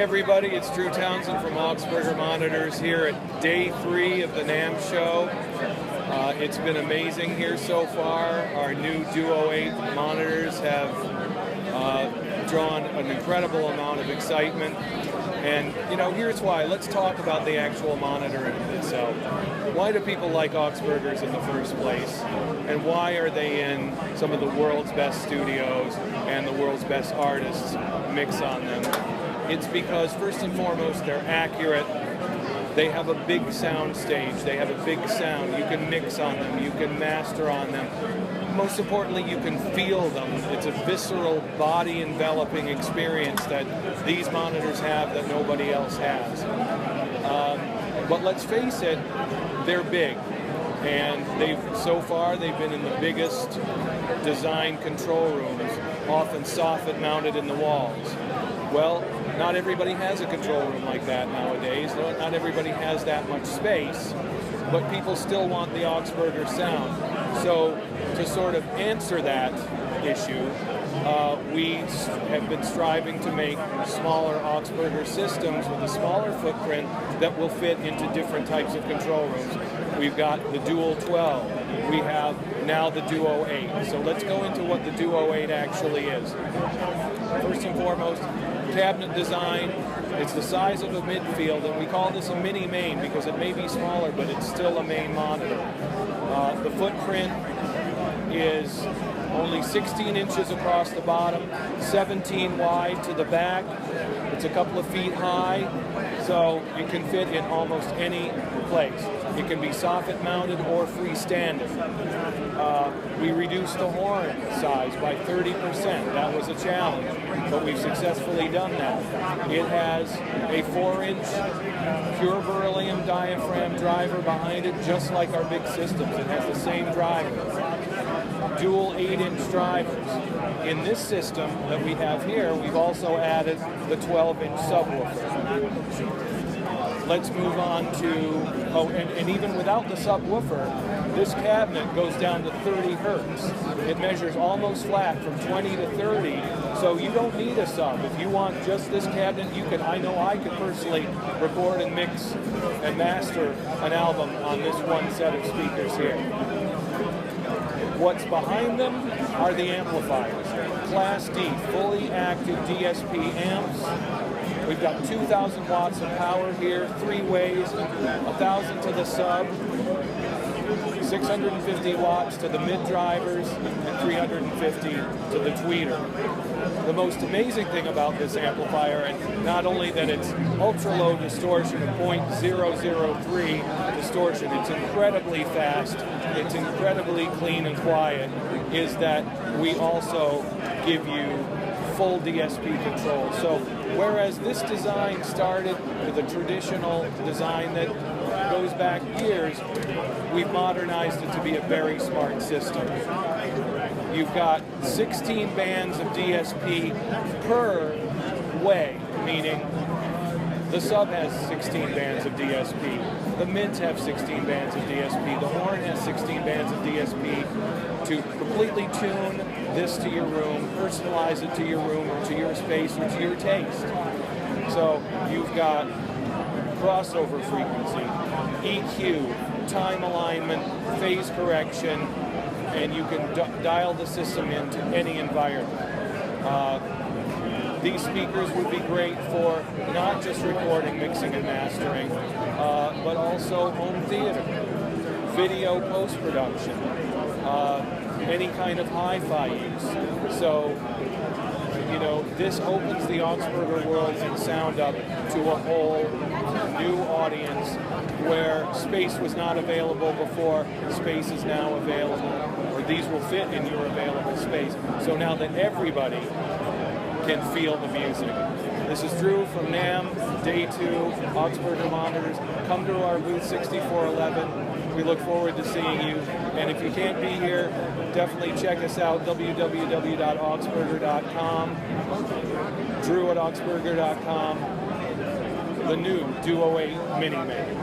everybody, it's Drew Townsend from Augspurger Monitors here at day 3 of the Namm show. It's been amazing here so far. Our new Duo 8 monitors have drawn an incredible amount of excitement. And, you know, here's why. Let's talk about the actual monitor itself. Why do people like Augspurgers in the first place? And why are they in some of the world's best studios and the world's best artists mix on them? It's because, first and foremost, they're accurate. They have a big sound stage. They have a big sound. You can mix on them. You can master on them. Most importantly, you can feel them. It's a visceral, body-enveloping experience that these monitors have that nobody else has. But let's face it, they're big. And so far, they've been in the biggest design control rooms, often soffit mounted in the walls. Well, not everybody has a control room like that nowadays. Not everybody has that much space, but people still want the Augspurger sound. So to sort of answer that issue, we have been striving to make smaller Augspurger systems with a smaller footprint that will fit into different types of control rooms. We've got the Dual 12. We have now the Duo 8. So let's go into what the Duo 8 actually is. First and foremost, cabinet design. It's the size of a midfield, and we call this a mini main because it may be smaller, but it's still a main monitor. The footprint is only 16 inches across the bottom, 17 wide to the back. It's a couple of feet high, so it can fit in almost any place. It can be soffit mounted or freestanding. We reduced the horn size by 30%. That was a challenge, but we've successfully done that. It has a 4-inch pure beryllium diaphragm driver behind it, just like our big systems. It has the same driver. Dual 8-inch drivers. In this system that we have here, we've also added the 12-inch subwoofer. Let's move on to, and even without the subwoofer, this cabinet goes down to 30 hertz. It measures almost flat from 20 to 30, so you don't need a sub. If you want just this cabinet, you can, I know I could personally record and mix and master an album on this one set of speakers here. What's behind them are the amplifiers. Class D, fully active DSP amps. We've got 2,000 watts of power here, 3 ways, 1,000 to the sub, 650 watts to the mid drivers, and 350 to the tweeter. The most amazing thing about this amplifier, and not only that it's ultra low distortion of 0.003 distortion, it's incredibly fast, it's incredibly clean and quiet, is that we also give you full DSP control. So whereas this design started with a traditional design that goes back years, we've modernized it to be a very smart system. You've got 16 bands of DSP per way, meaning the sub has 16 bands of DSP, the mids have 16 bands of DSP, the horn has 16 bands of DSP to completely tune this to your room, personalize it to your room or to your space or to your taste. So you've got crossover frequency, EQ, time alignment, phase correction, and you can dial the system into any environment. These speakers would be great for not just recording, mixing, and mastering, but also home theater, video post-production, any kind of hi-fi use. So, you know, this opens the Augspurger world and sound up to a whole new audience where space was not available before, space is now available, or these will fit in your available space. So now that everybody can feel the music. This is Drew from Namm, Day 2, Augspurger Monitors. Come to our booth 6411. We look forward to seeing you. And if you can't be here, definitely check us out, www.augspurger.com, drew@augspurger.com, the new Duo 8 Mini Man.